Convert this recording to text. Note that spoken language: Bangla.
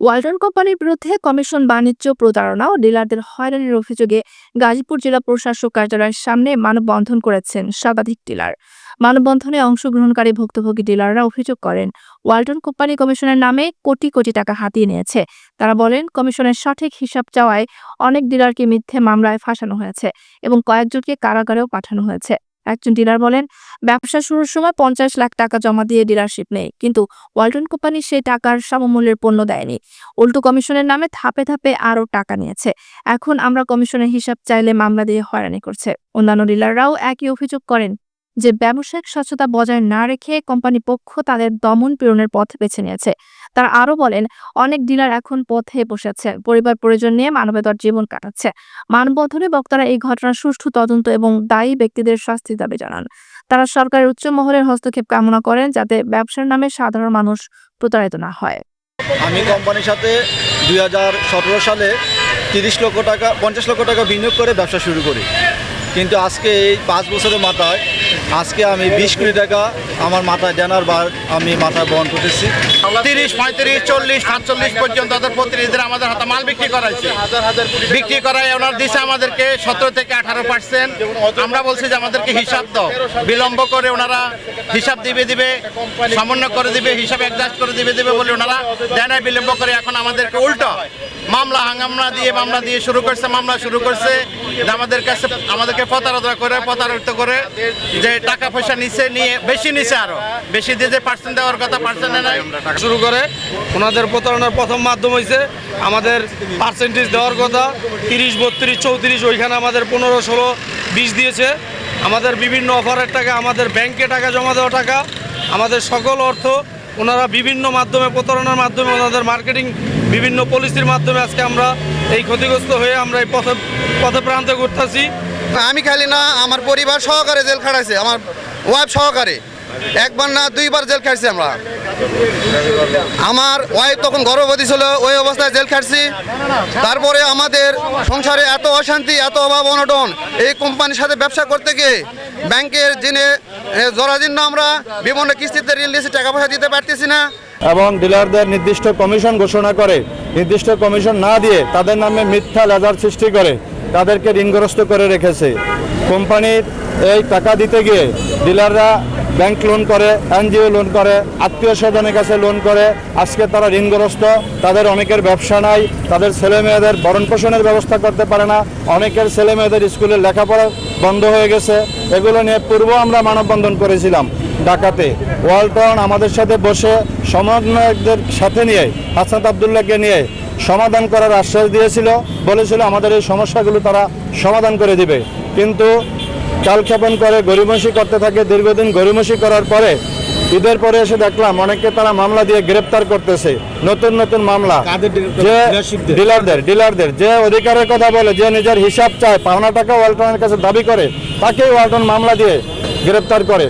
ওয়ালটন কোম্পানির বিরুদ্ধে কমিশন বাণিজ্য প্রতারণা ও ডিলারদের হয়রানির অভিযোগে গাজীপুর জেলা প্রশাসক কার্যালয়ের সামনে মানববন্ধন করেছেন শতাধিক ডিলার। মানববন্ধনে অংশগ্রহণকারী ভুক্তভোগী ডিলাররা অভিযোগ করেন, ওয়ালটন কোম্পানি কমিশনের নামে কোটি কোটি টাকা হাতিয়ে নিয়েছে। তারা বলেন, কমিশনের সঠিক হিসাব চাওয়ায় অনেক ডিলারকে মিথ্যে মামলায় ফাঁসানো হয়েছে এবং কয়েকজনকে কারাগারেও পাঠানো হয়েছে। একজন ডিলার বলেন, ব্যবসা শুরুর সময় 50 লাখ টাকা জমা দিয়ে ডিলারশিপ নেই, কিন্তু ওয়ালটন কোম্পানি সেই টাকার সমমূল্যের পণ্য দেয়নি। উল্টো কমিশনের নামে ধাপে ধাপে আরও টাকা নিয়েছে। এখন আমরা কমিশনের হিসাব চাইলে মামলা দিয়ে হয়রানি করছে। অন্যান্য ডিলাররাও একই অভিযোগ করেন যে ব্যবসায়িক স্বচ্ছতা বজায় না রেখে কোম্পানি পক্ষ তাদের দমন পীড়নের পথ বেছে নিয়েছে। তারা আরও বলেন, অনেক ডিলার এখন পথে বসেছে, পরিবার পরিজন নিয়ে মানবেতর জীবন কাটাচ্ছে। মানববন্ধনে বক্তারা এই ঘটনার সুষ্ঠু তদন্ত এবং দায়ী ব্যক্তিদের শাস্তির দাবি জানান। তারা সরকারের উচ্চ মহলের হস্তক্ষেপ কামনা করেন, যাতে ব্যবসার নামে সাধারণ মানুষ প্রতারিত না হয়। আমি কোম্পানির সাথে 2017 সালে 50 লক্ষ টাকা বিনিয়োগ করে ব্যবসা শুরু করি, কিন্তু আজকে এই 5 বছরের মাথায় আজকে আমি 20 কোটি টাকা আমার মাথায় জানার বার আমি মাথায় বহন করতেছি। 30, 35, 40, 47 পর্যন্ত তাদের প্রতিনিধিরা আমাদের হাতে মাল বিক্রি করাইছে। বিক্রি করায় ওনার দিছে আমাদেরকে 17 থেকে 18%। আমরা বলছি যে আমাদেরকে হিসাব দাও। বিলম্ব করে ওনারা হিসাব দিবে, সমন্বয় করে দিবে, হিসাব অ্যাডজাস্ট করে দিবে বলে ওনারা দেয় না, বিলম্ব করে। এখন আমাদেরকে উল্টো মামলা শুরু করছে যে আমাদেরকে প্রতারিত করে যে টাকা পয়সা নিয়ে বেশি নিছে, আরো বেশি দিয়ে যে পার্সেন্ট দেওয়ার কথা পার্সেন্ট নাই শুরু করে। ওনাদের প্রতারণার প্রথম মাধ্যম হয়েছে আমাদের পার্সেন্টেজ দেওয়ার কথা 30, 32, 34, ওইখানে আমাদের 15, 16, 20 দিয়েছে। আমাদের বিভিন্ন অফারের টাকা, আমাদের ব্যাংকে টাকা জমা দেওয়া টাকা, আমাদের সকল অর্থ ওনারা বিভিন্ন মাধ্যমে, প্রতারণার মাধ্যমে, ওনাদের মার্কেটিং বিভিন্ন পলিসির মাধ্যমে আজকে আমরা এই ক্ষতিগ্রস্ত হয়ে আমরা এই পথে প্রান্তে ঘুরতেছি। আমি খালি না, আমার পরিবার সহকারে জেল খাটাইছে, আমার ওয়াইফ সহকারে 1 বার না 2 বার জেল খাটছি আমরা। আমার ওয়াইফ তখন গর্ভবতী ছিল, ওই অবস্থায় জেল খাটছি। তারপরে আমাদের সংসারে এত অশান্তি, এত অভাব অনটন, এই কোম্পানির সাথে ব্যবসা করতে গিয়ে ব্যাংকের জেনে জরাজীর্ণ, আমরা বিভিন্ন কিস্তিতে ঋণ নিয়েছি, টাকা পয়সা দিতে পারতেছি না। এবং ডিলারদের নির্দিষ্ট কমিশন ঘোষণা করে নির্দিষ্ট কমিশন না দিয়ে তাদের নামে মিথ্যা লেজার সৃষ্টি করে তাদেরকে ঋণগ্রস্ত করে রেখেছে। কোম্পানির এই টাকা দিতে গিয়ে ডিলাররা ব্যাংক লোন করে, এনজিও লোন করে, আত্মীয় স্বজনের কাছে লোন করে। আজকে তারা ঋণগ্রস্ত, তাদের অনেকের ব্যবসা নাই, তাদের ছেলে মেয়েদের ভরণ পোষণের ব্যবস্থা করতে পারে না, অনেকের ছেলে মেয়েদের স্কুলের লেখাপড়া বন্ধ হয়ে গেছে। এগুলো নিয়ে পূর্ব আমরা মানববন্ধন করেছিলাম ঢাকাতে। ওয়ালটন আমাদের সাথে বসে সমন্বয়কদের সাথে নিয়ে, হাসনাত আবদুল্লাহকে নিয়ে সমাধান করার আশ্বাস দিয়েছিল, বলেছিল আমাদের এই সমস্যাগুলো তারা সমাধান করে দিবে। কিন্তু কালক্ষেপণ করে গরিমসি করতে থাকে। দীর্ঘদিন গরিমসি করার পরে ঈদের পরে এসে দেখলাম অনেককে তারা মামলা দিয়ে গ্রেপ্তার করতেছে, নতুন মামলা। যে ডিলারদের যে অধিকারের কথা বলে, যে নিজের হিসাব চায়, পাওনা টাকা ওয়ালটনের কাছে দাবি করে, তাকেই ওয়ালটন মামলা দিয়ে গ্রেপ্তার করে।